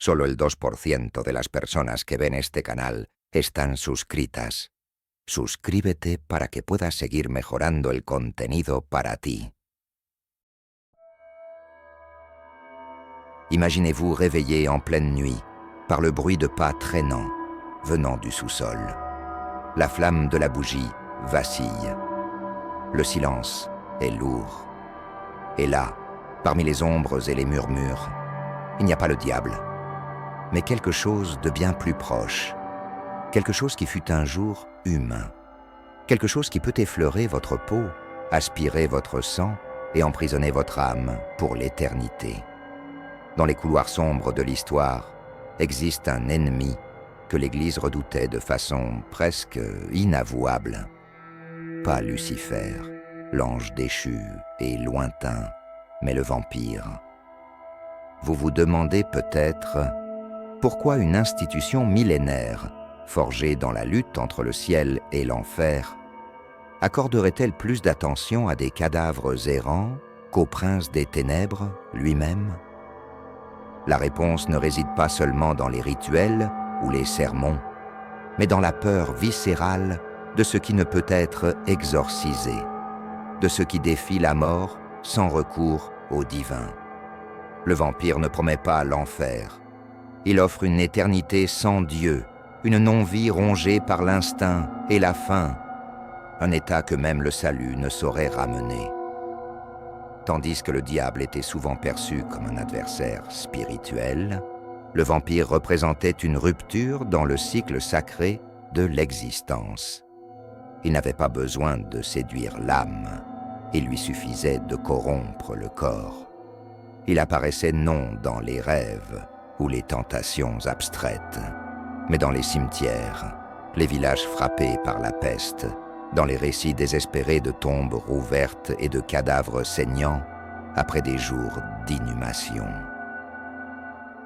Solo el 2% de las personas que ven este canal están suscritas. Suscríbete para que puedas seguir mejorando el contenido para ti. Imaginez-vous réveillé en pleine nuit par le bruit de pas traînants venant du sous-sol. La flamme de la bougie vacille. Le silence est lourd. Et là, parmi les ombres et les murmures, il n'y a pas le diable, mais quelque chose de bien plus proche. Quelque chose qui fut un jour humain. Quelque chose qui peut effleurer votre peau, aspirer votre sang et emprisonner votre âme pour l'éternité. Dans les couloirs sombres de l'histoire, existe un ennemi que l'Église redoutait de façon presque inavouable. Pas Lucifer, l'ange déchu et lointain, mais le vampire. Vous vous demandez peut-être pourquoi une institution millénaire, forgée dans la lutte entre le ciel et l'enfer, accorderait-elle plus d'attention à des cadavres errants qu'au prince des ténèbres lui-même? La réponse ne réside pas seulement dans les rituels ou les sermons, mais dans la peur viscérale de ce qui ne peut être exorcisé, de ce qui défie la mort sans recours au divin. Le vampire ne promet pas l'enfer. Il offre une éternité sans Dieu, une non-vie rongée par l'instinct et la faim, un état que même le salut ne saurait ramener. Tandis que le diable était souvent perçu comme un adversaire spirituel, le vampire représentait une rupture dans le cycle sacré de l'existence. Il n'avait pas besoin de séduire l'âme, il lui suffisait de corrompre le corps. Il apparaissait non dans les rêves ou les tentations abstraites, mais dans les cimetières, les villages frappés par la peste, dans les récits désespérés de tombes rouvertes et de cadavres saignants après des jours d'inhumation.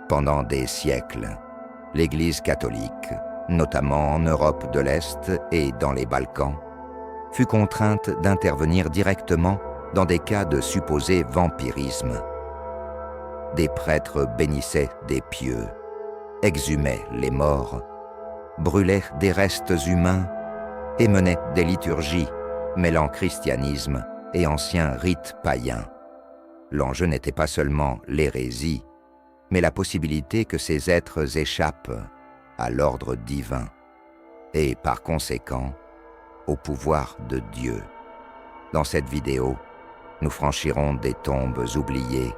Pendant des siècles, l'Église catholique, notamment en Europe de l'Est et dans les Balkans, fut contrainte d'intervenir directement dans des cas de supposé vampirisme. Des prêtres bénissaient des pieux, exhumaient les morts, brûlaient des restes humains et menaient des liturgies mêlant christianisme et anciens rites païens. L'enjeu n'était pas seulement l'hérésie, mais la possibilité que ces êtres échappent à l'ordre divin et, par conséquent, au pouvoir de Dieu. Dans cette vidéo, nous franchirons des tombes oubliées,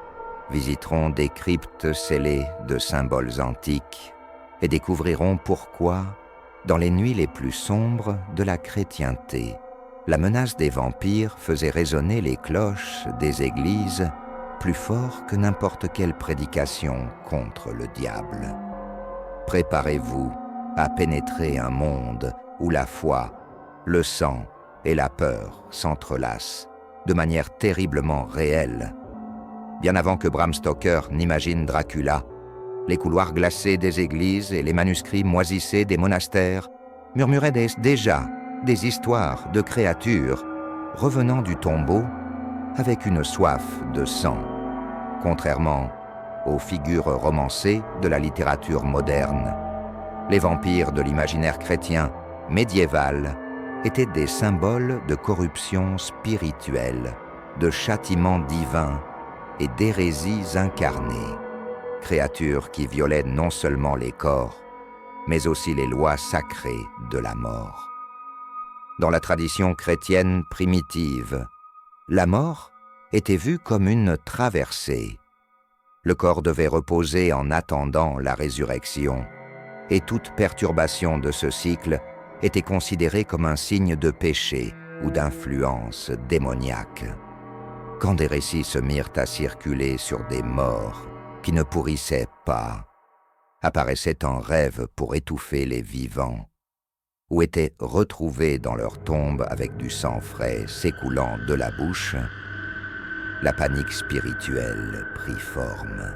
visiterons des cryptes scellées de symboles antiques et découvrirons pourquoi, dans les nuits les plus sombres de la chrétienté, la menace des vampires faisait résonner les cloches des églises plus fort que n'importe quelle prédication contre le diable. Préparez-vous à pénétrer un monde où la foi, le sang et la peur s'entrelacent de manière terriblement réelle. Bien avant que Bram Stoker n'imagine Dracula, les couloirs glacés des églises et les manuscrits moisissés des monastères murmuraient déjà des histoires de créatures revenant du tombeau avec une soif de sang, contrairement aux figures romancées de la littérature moderne. Les vampires de l'imaginaire chrétien médiéval étaient des symboles de corruption spirituelle, de châtiment divin et d'hérésies incarnées, créatures qui violaient non seulement les corps, mais aussi les lois sacrées de la mort. Dans la tradition chrétienne primitive, la mort était vue comme une traversée. Le corps devait reposer en attendant la résurrection, et toute perturbation de ce cycle était considérée comme un signe de péché ou d'influence démoniaque. Quand des récits se mirent à circuler sur des morts qui ne pourrissaient pas, apparaissaient en rêve pour étouffer les vivants, ou étaient retrouvés dans leur tombe avec du sang frais s'écoulant de la bouche, la panique spirituelle prit forme.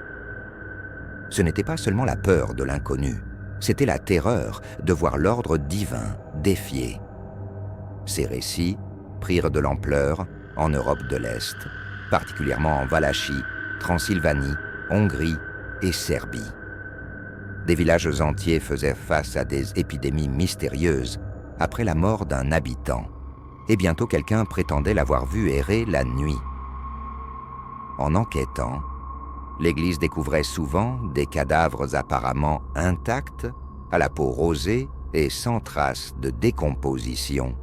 Ce n'était pas seulement la peur de l'inconnu, c'était la terreur de voir l'ordre divin défié. Ces récits prirent de l'ampleur en Europe de l'Est, particulièrement en Valachie, Transylvanie, Hongrie et Serbie. Des villages entiers faisaient face à des épidémies mystérieuses après la mort d'un habitant, et bientôt quelqu'un prétendait l'avoir vu errer la nuit. En enquêtant, l'Église découvrait souvent des cadavres apparemment intacts, à la peau rosée et sans trace de décomposition,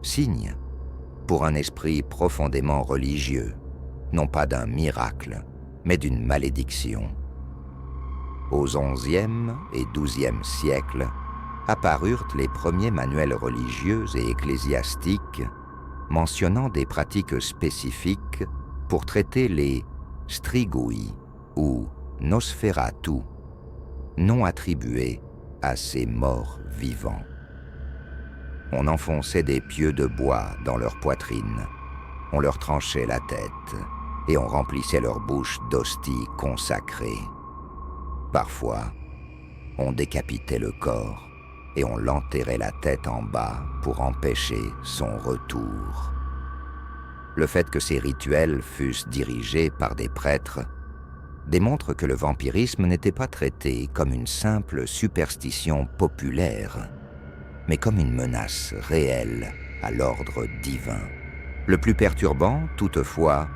signe pour un esprit profondément religieux, non pas d'un miracle, mais d'une malédiction. Aux XIe et XIIe siècles, apparurent les premiers manuels religieux et ecclésiastiques mentionnant des pratiques spécifiques pour traiter les strigoi ou nosferatu, nom attribués à ces morts vivants. On enfonçait des pieux de bois dans leur poitrine, on leur tranchait la tête et on remplissait leur bouche d'hosties consacrées. Parfois, on décapitait le corps et on l'enterrait la tête en bas pour empêcher son retour. Le fait que ces rituels fussent dirigés par des prêtres démontre que le vampirisme n'était pas traité comme une simple superstition populaire, mais comme une menace réelle à l'ordre divin. Le plus perturbant, toutefois,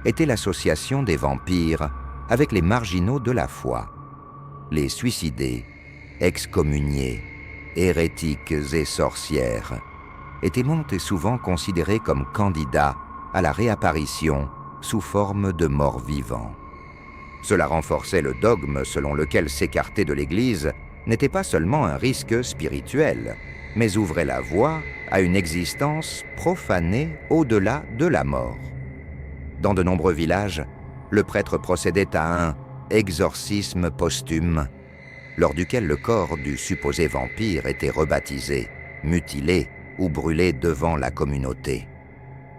était l'association des vampires avec les marginaux de la foi, les suicidés, excommuniés, hérétiques et sorcières, étaient montés souvent considérés comme candidats à la réapparition sous forme de morts vivants. Cela renforçait le dogme selon lequel s'écarter de l'Église n'était pas seulement un risque spirituel, mais ouvrait la voie à une existence profanée au-delà de la mort. Dans de nombreux villages, le prêtre procédait à un exorcisme posthume, lors duquel le corps du supposé vampire était rebaptisé, mutilé ou brûlé devant la communauté.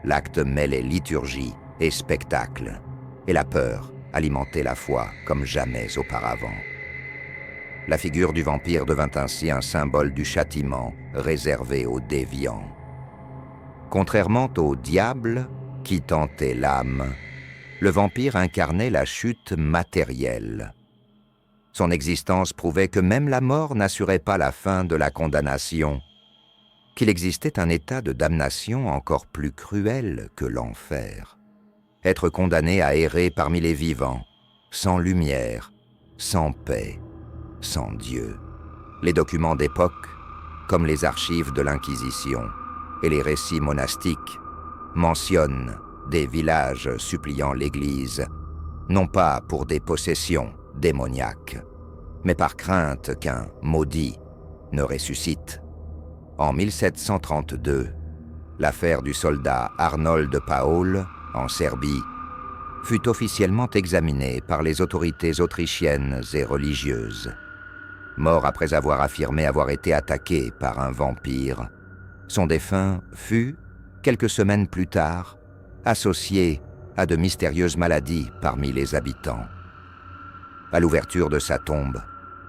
L'acte mêlait liturgie et spectacle, et la peur alimentait la foi comme jamais auparavant. La figure du vampire devint ainsi un symbole du châtiment réservé aux déviants. Contrairement au diable qui tentait l'âme, le vampire incarnait la chute matérielle. Son existence prouvait que même la mort n'assurait pas la fin de la condamnation, qu'il existait un état de damnation encore plus cruel que l'enfer. Être condamné à errer parmi les vivants, sans lumière, sans paix, sans Dieu. Les documents d'époque, comme les archives de l'Inquisition et les récits monastiques, mentionnent des villages suppliant l'Église, non pas pour des possessions démoniaques, mais par crainte qu'un maudit ne ressuscite. En 1732, l'affaire du soldat Arnold Paul, en Serbie, fut officiellement examinée par les autorités autrichiennes et religieuses. Mort après avoir affirmé avoir été attaqué par un vampire, son défunt fut, quelques semaines plus tard, associé à de mystérieuses maladies parmi les habitants. À l'ouverture de sa tombe,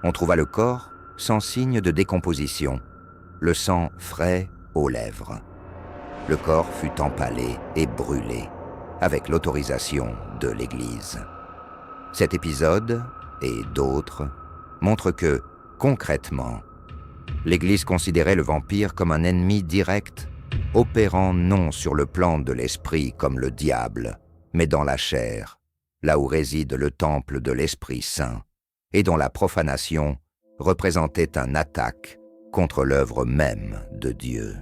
on trouva le corps sans signe de décomposition, le sang frais aux lèvres. Le corps fut empalé et brûlé, avec l'autorisation de l'Église. Cet épisode, et d'autres, montrent que, concrètement, l'Église considérait le vampire comme un ennemi direct, opérant non sur le plan de l'esprit comme le diable, mais dans la chair, là où réside le temple de l'Esprit Saint, et dont la profanation représentait une attaque contre l'œuvre même de Dieu.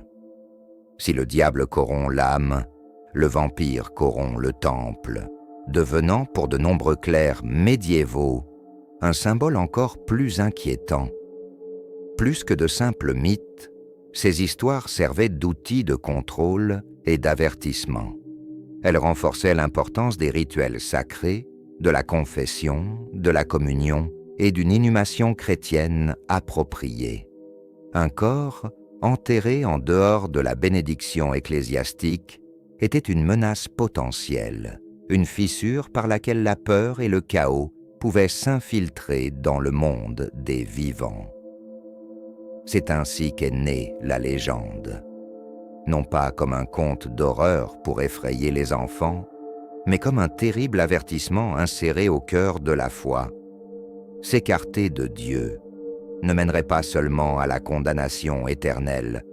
Si le diable corrompt l'âme, le vampire corrompt le temple, devenant pour de nombreux clercs médiévaux un symbole encore plus inquiétant. Plus que de simples mythes, ces histoires servaient d'outils de contrôle et d'avertissement. Elles renforçaient l'importance des rituels sacrés, de la confession, de la communion et d'une inhumation chrétienne appropriée. Un corps enterré en dehors de la bénédiction ecclésiastique était une menace potentielle, une fissure par laquelle la peur et le chaos pouvaient s'infiltrer dans le monde des vivants. C'est ainsi qu'est née la légende. Non pas comme un conte d'horreur pour effrayer les enfants, mais comme un terrible avertissement inséré au cœur de la foi. s'écarter de Dieu ne mènerait pas seulement à la condamnation éternelle,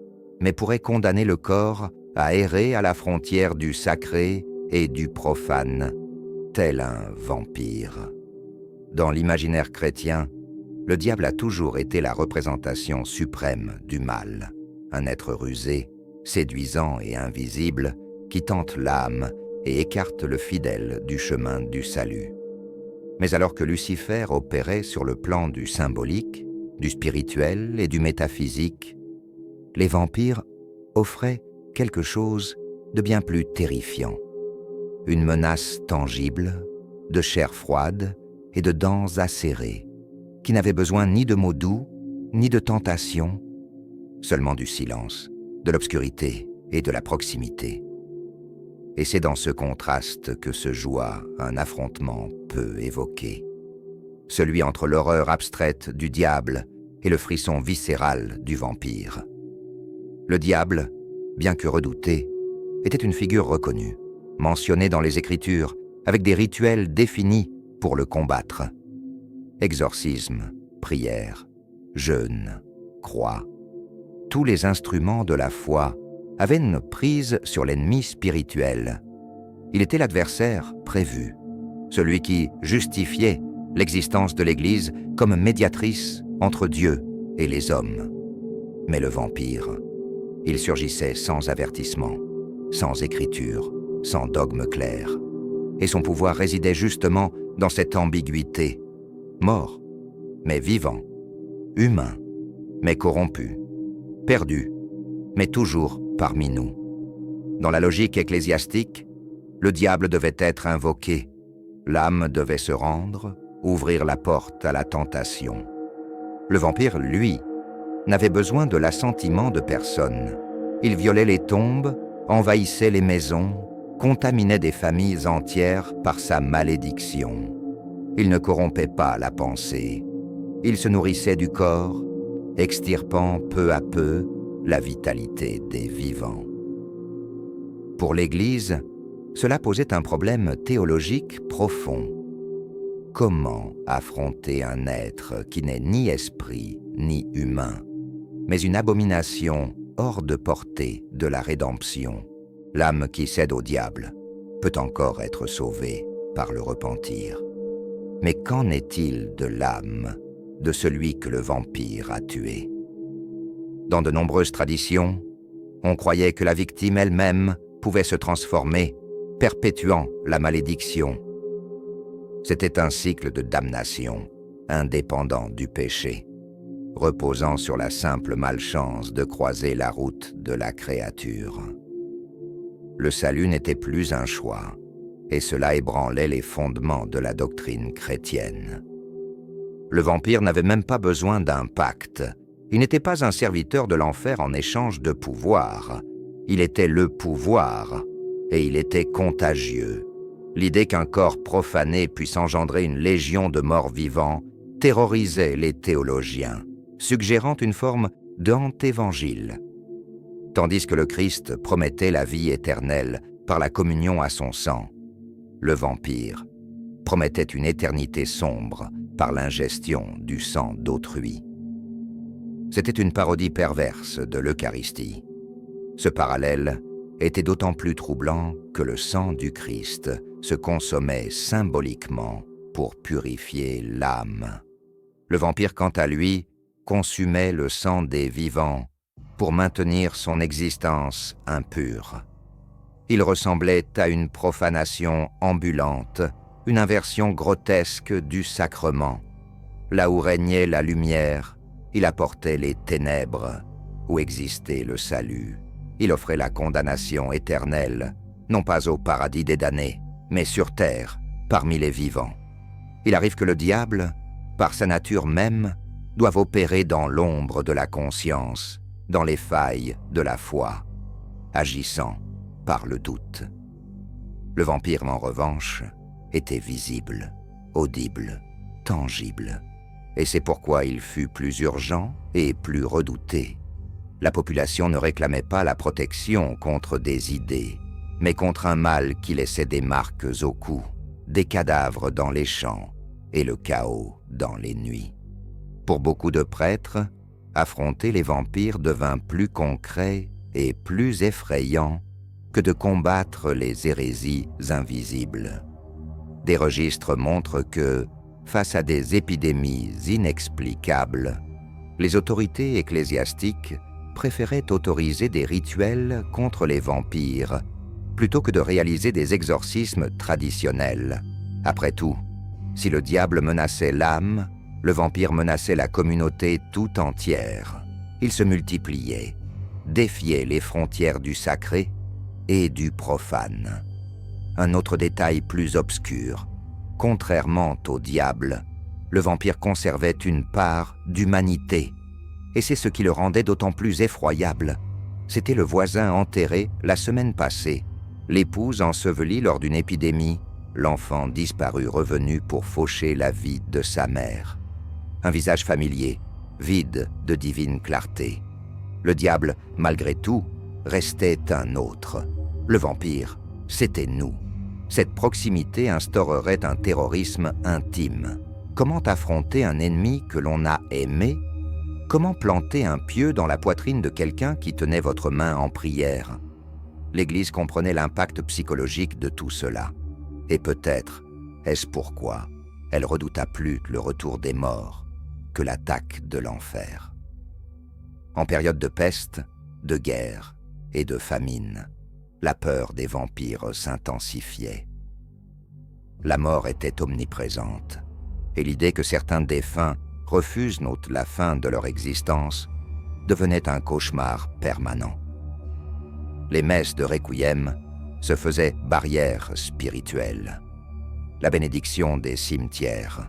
mais pourrait condamner le corps à errer à la frontière du sacré et du profane, tel un vampire. Dans l'imaginaire chrétien, le diable a toujours été la représentation suprême du mal, un être rusé, séduisant et invisible, qui tente l'âme et écarte le fidèle du chemin du salut. Mais alors que Lucifer opérait sur le plan du symbolique, du spirituel et du métaphysique, les vampires offraient quelque chose de bien plus terrifiant. Une menace tangible, de chair froide et de dents acérées, qui n'avait besoin ni de mots doux, ni de tentation, seulement du silence, de l'obscurité et de la proximité. Et c'est dans ce contraste que se joua un affrontement peu évoqué. Celui entre l'horreur abstraite du diable et le frisson viscéral du vampire. Le diable, bien que redouté, était une figure reconnue, mentionnée dans les Écritures, avec des rituels définis pour le combattre. Exorcisme, prière, jeûne, croix. Tous les instruments de la foi avaient une prise sur l'ennemi spirituel. Il était l'adversaire prévu, celui qui justifiait l'existence de l'Église comme médiatrice entre Dieu et les hommes. Mais le vampire, il surgissait sans avertissement, sans écriture, sans dogme clair. Et son pouvoir résidait justement dans cette ambiguïté. Mort, mais vivant. Humain, mais corrompu. Perdu, mais toujours parmi nous. Dans la logique ecclésiastique, le diable devait être invoqué. L'âme devait se rendre, ouvrir la porte à la tentation. Le vampire, lui, n'avait besoin de l'assentiment de personne. Il violait les tombes, envahissait les maisons, contaminait des familles entières par sa malédiction. Il ne corrompait pas la pensée. Il se nourrissait du corps, extirpant peu à peu la vitalité des vivants. Pour l'Église, cela posait un problème théologique profond. Comment affronter un être qui n'est ni esprit ni humain, mais une abomination hors de portée de la rédemption? L'âme qui cède au diable peut encore être sauvée par le repentir. Mais qu'en est-il de l'âme de celui que le vampire a tué? Dans de nombreuses traditions, on croyait que la victime elle-même pouvait se transformer, perpétuant la malédiction. C'était un cycle de damnation, indépendant du péché, reposant sur la simple malchance de croiser la route de la créature. Le salut n'était plus un choix, et cela ébranlait les fondements de la doctrine chrétienne. Le vampire n'avait même pas besoin d'un pacte. Il n'était pas un serviteur de l'enfer en échange de pouvoir. Il était le pouvoir, et il était contagieux. L'idée qu'un corps profané puisse engendrer une légion de morts vivants terrorisait les théologiens, suggérant une forme d'antévangile. Tandis que le Christ promettait la vie éternelle par la communion à son sang, le vampire promettait une éternité sombre par l'ingestion du sang d'autrui. C'était une parodie perverse de l'Eucharistie. Ce parallèle était d'autant plus troublant que le sang du Christ se consommait symboliquement pour purifier l'âme. Le vampire, quant à lui, consumait le sang des vivants pour maintenir son existence impure. Il ressemblait à une profanation ambulante, une inversion grotesque du sacrement. Là où régnait la lumière, il apportait les ténèbres. Où existait le salut, il offrait la condamnation éternelle, non pas au paradis des damnés, mais sur terre, parmi les vivants. Il arrive que le diable, par sa nature même, doive opérer dans l'ombre de la conscience, dans les failles de la foi, agissant par le doute. Le vampire, en revanche, était visible, audible, tangible. Et c'est pourquoi il fut plus urgent et plus redouté. La population ne réclamait pas la protection contre des idées, mais contre un mal qui laissait des marques au cou, des cadavres dans les champs, et le chaos dans les nuits. Pour beaucoup de prêtres, affronter les vampires devint plus concret et plus effrayant que de combattre les hérésies invisibles. Des registres montrent que, face à des épidémies inexplicables, les autorités ecclésiastiques préféraient autoriser des rituels contre les vampires plutôt que de réaliser des exorcismes traditionnels. Après tout, si le diable menaçait l'âme, le vampire menaçait la communauté tout entière. Il se multipliait, défiait les frontières du sacré et du profane. Un autre détail plus obscur, contrairement au diable, le vampire conservait une part d'humanité, et c'est ce qui le rendait d'autant plus effroyable. C'était le voisin enterré la semaine passée, l'épouse ensevelie lors d'une épidémie, l'enfant disparu revenu pour faucher la vie de sa mère. Un visage familier, vide de divine clarté. Le diable, malgré tout, restait un autre. Le vampire, c'était nous. Cette proximité instaurerait un terrorisme intime. Comment affronter un ennemi que l'on a aimé? Comment planter un pieu dans la poitrine de quelqu'un qui tenait votre main en prière? L'Église comprenait l'impact psychologique de tout cela. Et peut-être est-ce pourquoi elle redouta plus le retour des morts que l'attaque de l'enfer. En période de peste, de guerre et de famine, la peur des vampires s'intensifiait. La mort était omniprésente, et l'idée que certains défunts refusent la fin de leur existence devenait un cauchemar permanent. Les messes de requiem se faisaient barrières spirituelles. La bénédiction des cimetières,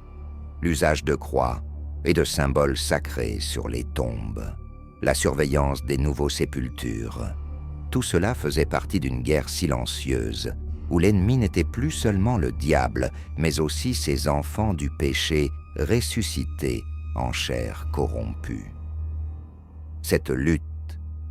l'usage de croix et de symboles sacrés sur les tombes, la surveillance des nouveaux sépultures, tout cela faisait partie d'une guerre silencieuse où l'ennemi n'était plus seulement le diable, mais aussi ses enfants du péché ressuscités en chair corrompue. Cette lutte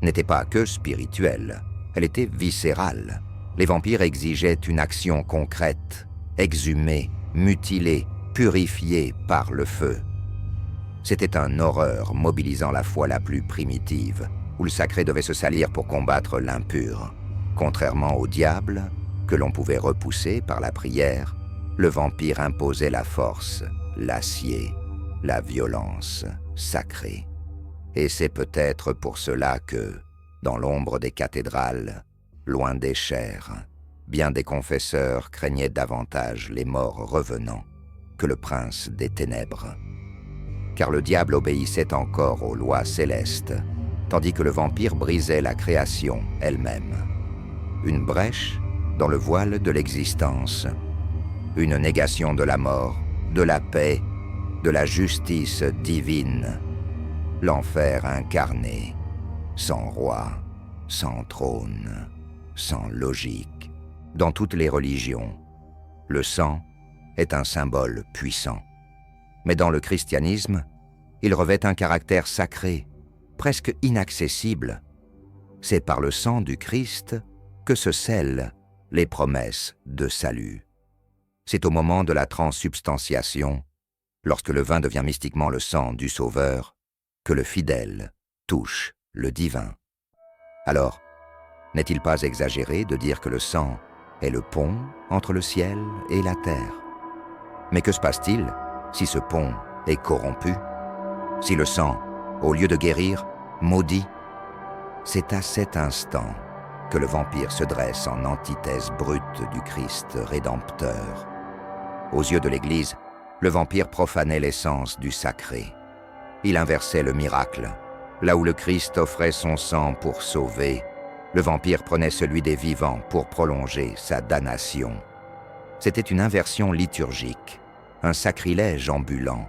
n'était pas que spirituelle, elle était viscérale. Les vampires exigeaient une action concrète, exhumée, mutilée, purifiée par le feu. C'était une horreur mobilisant la foi la plus primitive, où le sacré devait se salir pour combattre l'impur. Contrairement au diable, que l'on pouvait repousser par la prière, le vampire imposait la force, l'acier, la violence sacrée. Et c'est peut-être pour cela que, dans l'ombre des cathédrales, loin des chairs, bien des confesseurs craignaient davantage les morts revenants que le prince des ténèbres. Car le diable obéissait encore aux lois célestes, tandis que le vampire brisait la création elle-même. Une brèche dans le voile de l'existence, une négation de la mort, de la paix, de la justice divine, l'enfer incarné, sans roi, sans trône, sans logique. Dans toutes les religions, le sang est un symbole puissant. Mais dans le christianisme, il revêt un caractère sacré, presque inaccessible. C'est par le sang du Christ que se scellent les promesses de salut. C'est au moment de la transsubstantiation, lorsque le vin devient mystiquement le sang du Sauveur, que le fidèle touche le divin. Alors, n'est-il pas exagéré de dire que le sang est le pont entre le ciel et la terre? Mais que se passe-t-il si ce pont est corrompu? Si le sang, au lieu de guérir, maudit? C'est à cet instant que le vampire se dresse en antithèse brute du Christ rédempteur. Aux yeux de l'Église, le vampire profanait l'essence du sacré. Il inversait le miracle. Là où le Christ offrait son sang pour sauver, le vampire prenait celui des vivants pour prolonger sa damnation. C'était une inversion liturgique, un sacrilège ambulant,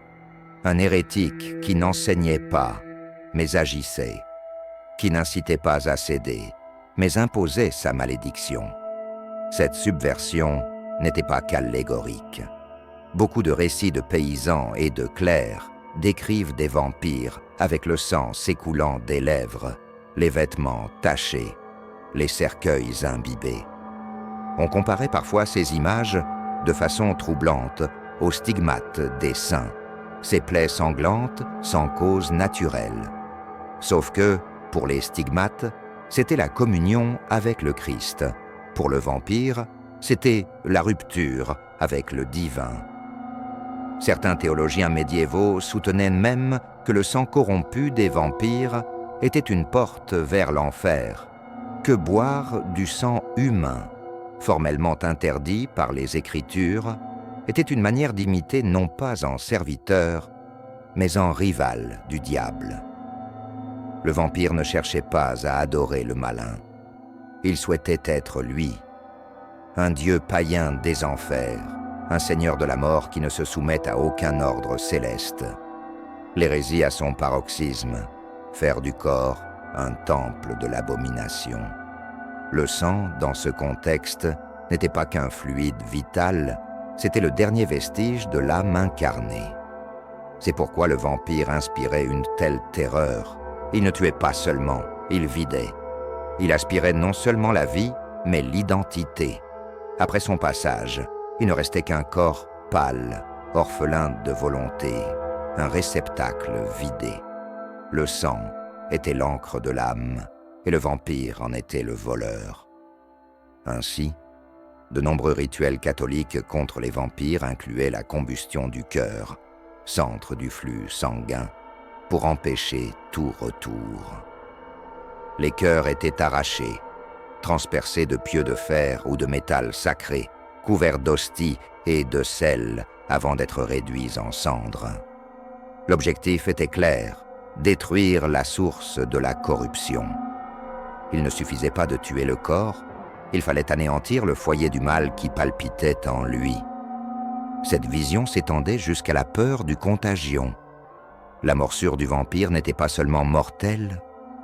un hérétique qui n'enseignait pas, mais agissait, qui n'incitait pas à céder, mais imposait sa malédiction. Cette subversion n'était pas qu'allégorique. Beaucoup de récits de paysans et de clercs décrivent des vampires avec le sang s'écoulant des lèvres, les vêtements tachés, les cercueils imbibés. On comparait parfois ces images, de façon troublante, aux stigmates des saints, ces plaies sanglantes sans cause naturelle. Sauf que, pour les stigmates, c'était la communion avec le Christ. Pour le vampire, c'était la rupture avec le divin. Certains théologiens médiévaux soutenaient même que le sang corrompu des vampires était une porte vers l'enfer, que boire du sang humain, formellement interdit par les Écritures, était une manière d'imiter non pas en serviteur, mais en rival du diable. Le vampire ne cherchait pas à adorer le malin. Il souhaitait être lui, un dieu païen des enfers, un seigneur de la mort qui ne se soumette à aucun ordre céleste. L'hérésie à son paroxysme, faire du corps un temple de l'abomination. Le sang, dans ce contexte, n'était pas qu'un fluide vital, c'était le dernier vestige de l'âme incarnée. C'est pourquoi le vampire inspirait une telle terreur. Il ne tuait pas seulement, il vidait. Il aspirait non seulement la vie, mais l'identité. Après son passage, il ne restait qu'un corps pâle, orphelin de volonté, un réceptacle vidé. Le sang était l'encre de l'âme, et le vampire en était le voleur. Ainsi, de nombreux rituels catholiques contre les vampires incluaient la combustion du cœur, centre du flux sanguin, pour empêcher tout retour. Les cœurs étaient arrachés, transpercés de pieux de fer ou de métal sacré, couverts d'hosties et de sel avant d'être réduits en cendres. L'objectif était clair, détruire la source de la corruption. Il ne suffisait pas de tuer le corps, il fallait anéantir le foyer du mal qui palpitait en lui. Cette vision s'étendait jusqu'à la peur du contagion. La morsure du vampire n'était pas seulement mortelle,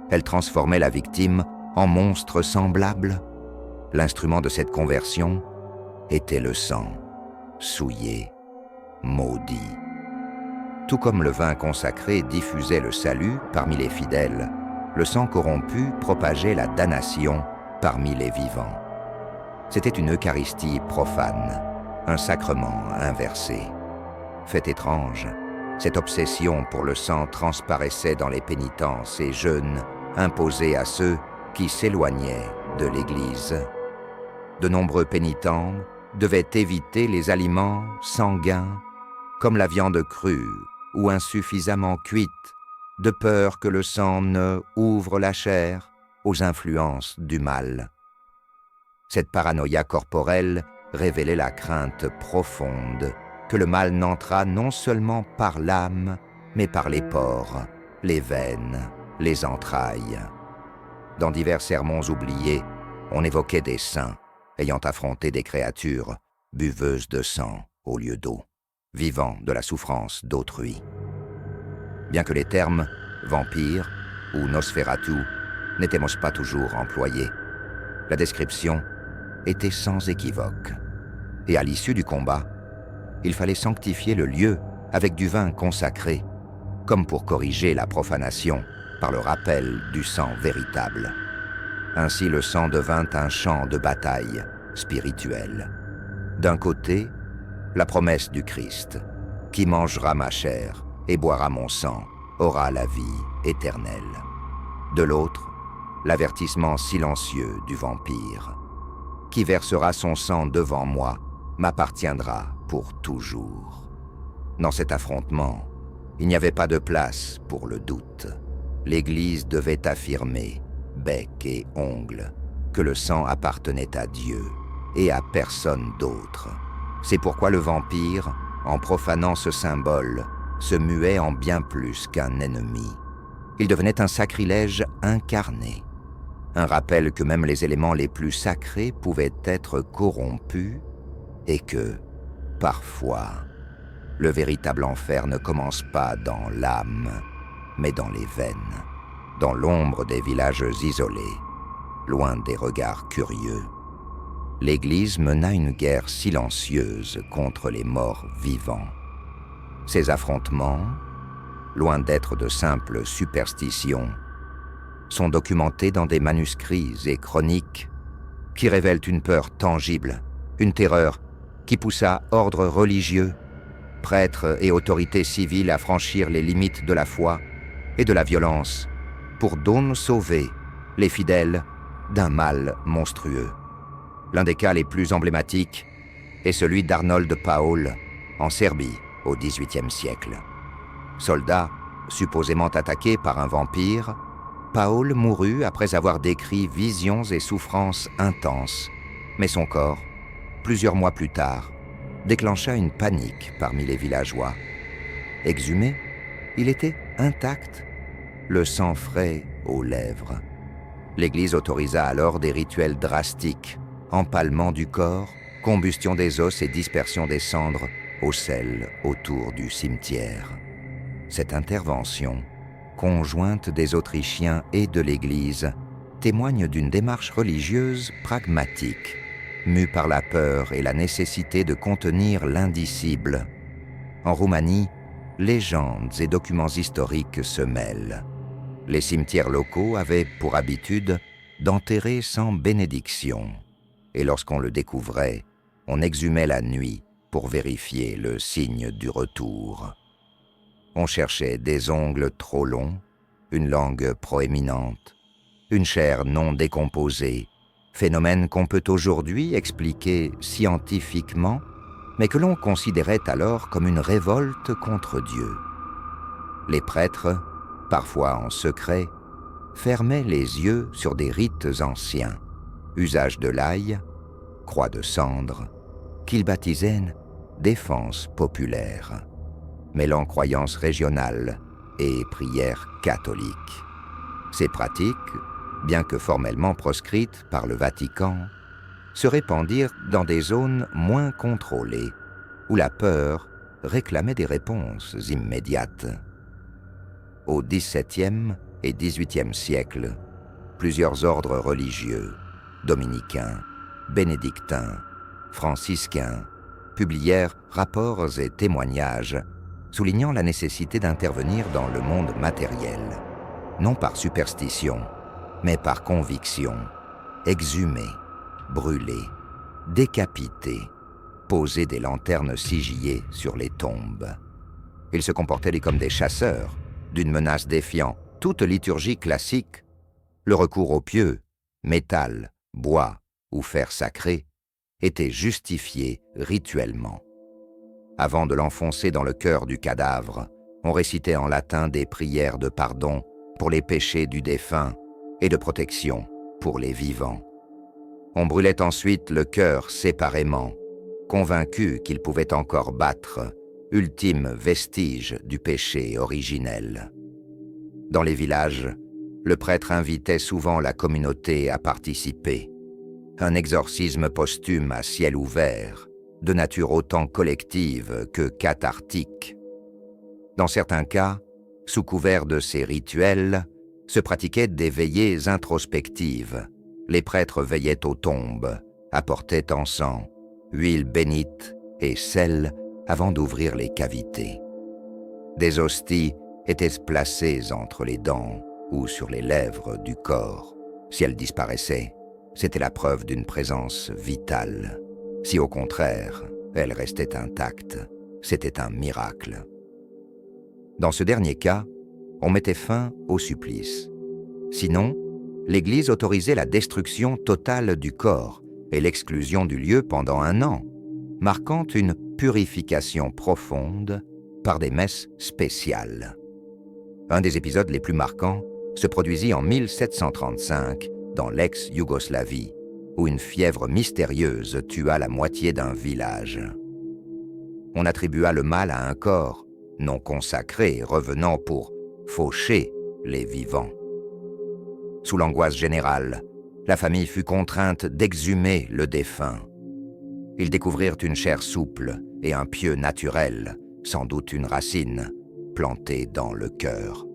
elle transformait la victime en monstre semblable. L'instrument de cette conversion était le sang, souillé, maudit. Tout comme le vin consacré diffusait le salut parmi les fidèles, le sang corrompu propageait la damnation parmi les vivants. C'était une Eucharistie profane, un sacrement inversé. Fait étrange, cette obsession pour le sang transparaissait dans les pénitences et jeûnes imposés à ceux qui s'éloignaient de l'Église. De nombreux pénitents devaient éviter les aliments sanguins, comme la viande crue ou insuffisamment cuite, de peur que le sang ne ouvre la chair aux influences du mal. Cette paranoïa corporelle révélait la crainte profonde que le mal n'entrât non seulement par l'âme, mais par les pores, les veines, les entrailles. Dans divers sermons oubliés, on évoquait des saints ayant affronté des créatures buveuses de sang au lieu d'eau, vivant de la souffrance d'autrui. Bien que les termes « vampire » ou « Nosferatu » n'étaient pas toujours employés, la description était sans équivoque. Et à l'issue du combat, il fallait sanctifier le lieu avec du vin consacré, comme pour corriger la profanation par le rappel du sang véritable. Ainsi le sang devint un champ de bataille spirituel. D'un côté, la promesse du Christ, qui mangera ma chair et boira mon sang, aura la vie éternelle. De l'autre, l'avertissement silencieux du vampire. Qui versera son sang devant moi m'appartiendra pour toujours. Dans cet affrontement, il n'y avait pas de place pour le doute. L'Église devait affirmer, bec et ongles, que le sang appartenait à Dieu et à personne d'autre. C'est pourquoi le vampire, en profanant ce symbole, se muait en bien plus qu'un ennemi. Il devenait un sacrilège incarné, un rappel que même les éléments les plus sacrés pouvaient être corrompus et que, parfois, le véritable enfer ne commence pas dans l'âme, mais dans les veines, dans l'ombre des villages isolés, loin des regards curieux. L'Église mena une guerre silencieuse contre les morts vivants. Ces affrontements, loin d'être de simples superstitions, sont documentés dans des manuscrits et chroniques qui révèlent une peur tangible, une terreur qui poussa ordres religieux prêtres et autorités civiles à franchir les limites de la foi et de la violence pour sauver les fidèles d'un mal monstrueux. L'un des cas les plus emblématiques est celui d'Arnold Paul en Serbie au XVIIIe siècle. Soldat supposément attaqué par un vampire, Paul mourut après avoir décrit visions et souffrances intenses, mais son corps, plusieurs mois plus tard, déclencha une panique parmi les villageois. Exhumé, il était intact, le sang frais aux lèvres. L'Église autorisa alors des rituels drastiques, empalement du corps, combustion des os et dispersion des cendres au sel autour du cimetière. Cette intervention, conjointe des Autrichiens et de l'Église, témoigne d'une démarche religieuse pragmatique, mue par la peur et la nécessité de contenir l'indicible. En Roumanie, légendes et documents historiques se mêlent. Les cimetières locaux avaient pour habitude d'enterrer sans bénédiction, et lorsqu'on le découvrait, on exhumait la nuit pour vérifier le signe du retour. On cherchait des ongles trop longs, une langue proéminente, une chair non décomposée, phénomène qu'on peut aujourd'hui expliquer scientifiquement, mais que l'on considérait alors comme une révolte contre Dieu. Les prêtres, parfois en secret, fermaient les yeux sur des rites anciens, usage de l'ail, croix de cendre, qu'ils baptisaient défense populaire, mêlant croyances régionales et prières catholiques. Ces pratiques, bien que formellement proscrites par le Vatican, se répandirent dans des zones moins contrôlées, où la peur réclamait des réponses immédiates. Au XVIIe et XVIIIe siècle, plusieurs ordres religieux, dominicains, bénédictins, franciscains, publièrent rapports et témoignages soulignant la nécessité d'intervenir dans le monde matériel, non par superstition, mais par conviction, exhumer, brûler, décapiter, poser des lanternes sigillées sur les tombes. Ils se comportaient comme des chasseurs, d'une menace défiant toute liturgie classique. Le recours aux pieux, métal, bois ou fer sacré, était justifié rituellement. Avant de l'enfoncer dans le cœur du cadavre, on récitait en latin des prières de pardon pour les péchés du défunt et de protection pour les vivants. On brûlait ensuite le cœur séparément, convaincu qu'il pouvait encore battre, ultime vestige du péché originel. Dans les villages, le prêtre invitait souvent la communauté à participer. Un exorcisme posthume à ciel ouvert, de nature autant collective que cathartique. Dans certains cas, sous couvert de ces rituels, se pratiquaient des veillées introspectives. Les prêtres veillaient aux tombes, apportaient encens, huile bénite et sel avant d'ouvrir les cavités. Des hosties étaient placées entre les dents ou sur les lèvres du corps. Si elles disparaissaient, c'était la preuve d'une présence vitale. Si au contraire, elles restaient intactes, c'était un miracle. Dans ce dernier cas, on mettait fin au supplice. Sinon, l'Église autorisait la destruction totale du corps et l'exclusion du lieu pendant 1 an, marquant une purification profonde par des messes spéciales. Un des épisodes les plus marquants se produisit en 1735 dans l'ex-Yougoslavie, où une fièvre mystérieuse tua la moitié d'un village. On attribua le mal à un corps non consacré revenant pour faucher les vivants. Sous l'angoisse générale, la famille fut contrainte d'exhumer le défunt. Ils découvrirent une chair souple et un pieu naturel, sans doute une racine, plantée dans le cœur.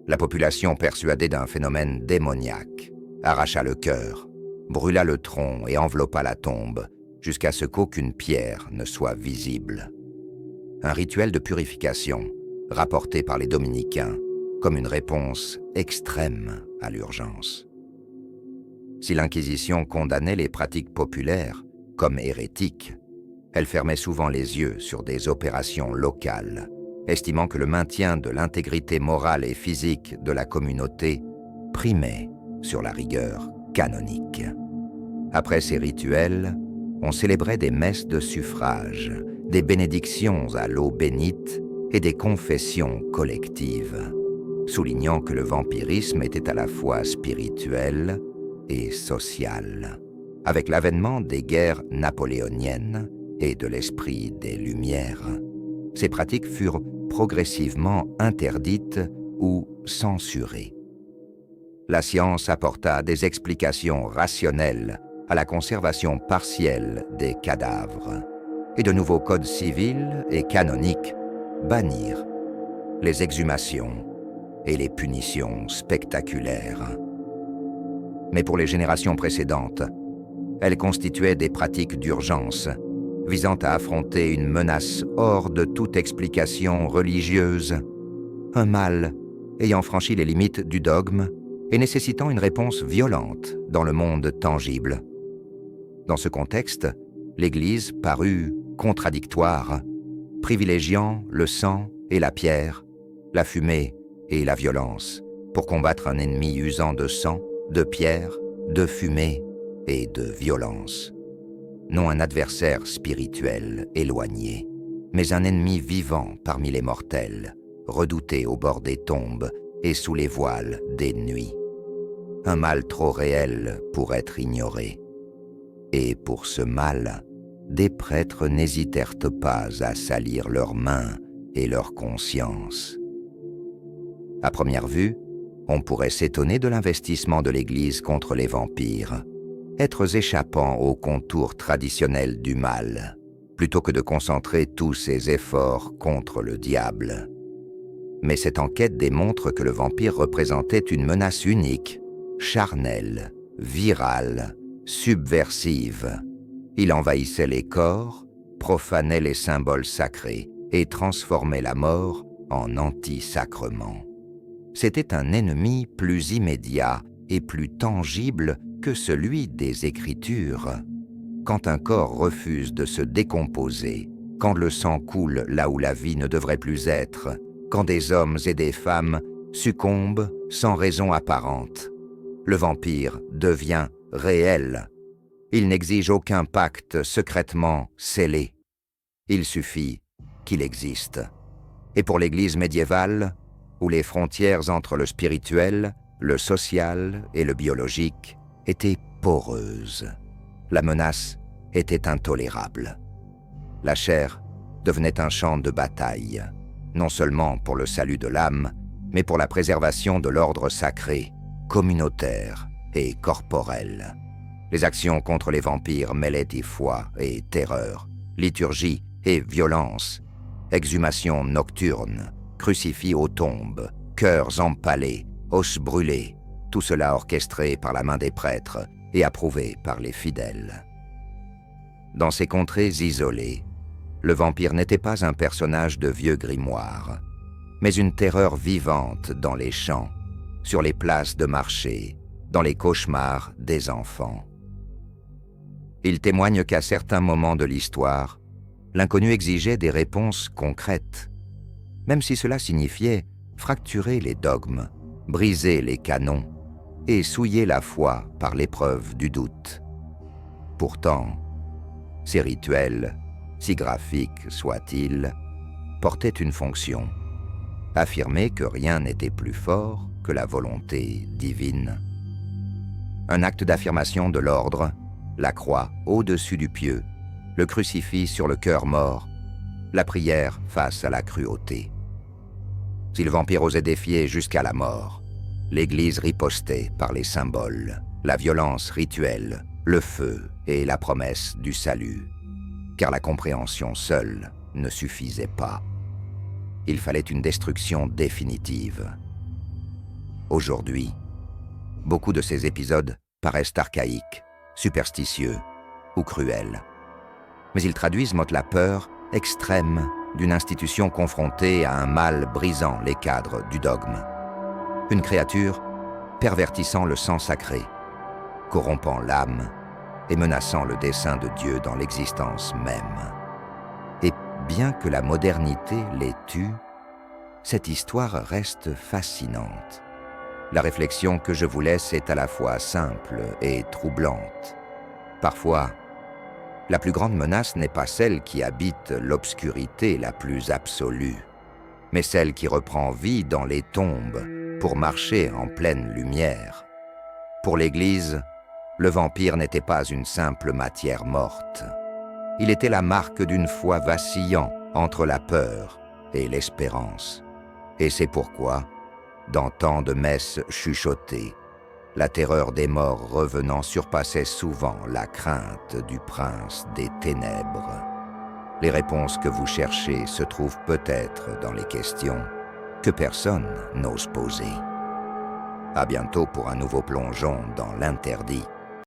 La population, persuadée d'un phénomène démoniaque, arracha le cœur, brûla le tronc et enveloppa la tombe, jusqu'à ce qu'aucune pierre ne soit visible. Un rituel de purification, rapporté par les dominicains, comme une réponse extrême à l'urgence. Si l'Inquisition condamnait les pratiques populaires comme hérétiques, Elle fermait souvent les yeux sur des opérations locales, estimant que le maintien de l'intégrité morale et physique de la communauté primait sur la rigueur canonique. Après ces rituels, on célébrait des messes de suffrage, des bénédictions à l'eau bénite et des confessions collectives, soulignant que le vampirisme était à la fois spirituel et social. Avec l'avènement des guerres napoléoniennes et de l'esprit des Lumières, ces pratiques furent progressivement interdites ou censurées. La science apporta des explications rationnelles à la conservation partielle des cadavres, et de nouveaux codes civils et canoniques bannirent les exhumations et les punitions spectaculaires. Mais pour les générations précédentes, elles constituaient des pratiques d'urgence, visant à affronter une menace hors de toute explication religieuse, un mal ayant franchi les limites du dogme et nécessitant une réponse violente dans le monde tangible. Dans ce contexte, l'Église parut contradictoire, privilégiant le sang et la pierre, la fumée et la violence, pour combattre un ennemi usant de sang, de pierre, de fumée et de violence. Non un adversaire spirituel éloigné, mais un ennemi vivant parmi les mortels, redouté au bord des tombes et sous les voiles des nuits. Un mal trop réel pour être ignoré. Et pour ce mal, des prêtres n'hésitèrent pas à salir leurs mains et leur conscience. À première vue, on pourrait s'étonner de l'investissement de l'Église contre les vampires, êtres échappant aux contours traditionnels du mal, plutôt que de concentrer tous ses efforts contre le diable. Mais cette enquête démontre que le vampire représentait une menace unique, charnelle, virale, subversive. Il envahissait les corps, profanait les symboles sacrés et transformait la mort en anti-sacrement. C'était un ennemi plus immédiat et plus tangible que celui des Écritures. Quand un corps refuse de se décomposer, quand le sang coule là où la vie ne devrait plus être, quand des hommes et des femmes succombent sans raison apparente, le vampire devient réel. Il n'exige aucun pacte secrètement scellé. Il suffit qu'il existe. Et pour l'Église médiévale, où les frontières entre le spirituel, le social et le biologique étaient poreuses, la menace était intolérable. La chair devenait un champ de bataille, non seulement pour le salut de l'âme, mais pour la préservation de l'ordre sacré, communautaire et corporel. Les actions contre les vampires mêlaient foi et terreur, liturgie et violence, exhumation nocturne, crucifix aux tombes, cœurs empalés, os brûlés, tout cela orchestré par la main des prêtres et approuvé par les fidèles. Dans ces contrées isolées, le vampire n'était pas un personnage de vieux grimoire, mais une terreur vivante dans les champs, sur les places de marché, dans les cauchemars des enfants. Il témoigne qu'à certains moments de l'histoire, l'inconnu exigeait des réponses concrètes, même si cela signifiait fracturer les dogmes, briser les canons et souiller la foi par l'épreuve du doute. Pourtant, ces rituels, si graphiques soient-ils, portaient une fonction, affirmer que rien n'était plus fort que la volonté divine. Un acte d'affirmation de l'ordre, la croix au-dessus du pieu, le crucifix sur le cœur mort, la prière face à la cruauté. Si le vampire osait défier jusqu'à la mort, l'Église ripostait par les symboles, la violence rituelle, le feu et la promesse du salut, car la compréhension seule ne suffisait pas. Il fallait une destruction définitive. Aujourd'hui, beaucoup de ces épisodes paraissent archaïques, superstitieux ou cruels. Mais ils traduisent la peur extrême d'une institution confrontée à un mal brisant les cadres du dogme. Une créature pervertissant le sang sacré, corrompant l'âme et menaçant le dessein de Dieu dans l'existence même. bien que la modernité les tue, cette histoire reste fascinante. La réflexion que je vous laisse est à la fois simple et troublante. Parfois, la plus grande menace n'est pas celle qui habite l'obscurité la plus absolue, mais celle qui reprend vie dans les tombes pour marcher en pleine lumière. Pour l'Église, le vampire n'était pas une simple matière morte. Il était la marque d'une foi vacillant entre la peur et l'espérance. Et c'est pourquoi, dans tant de messes chuchotées, la terreur des morts revenant surpassait souvent la crainte du prince des ténèbres. Les réponses que vous cherchez se trouvent peut-être dans les questions que personne n'ose poser. À bientôt pour un nouveau plongeon dans l'interdit.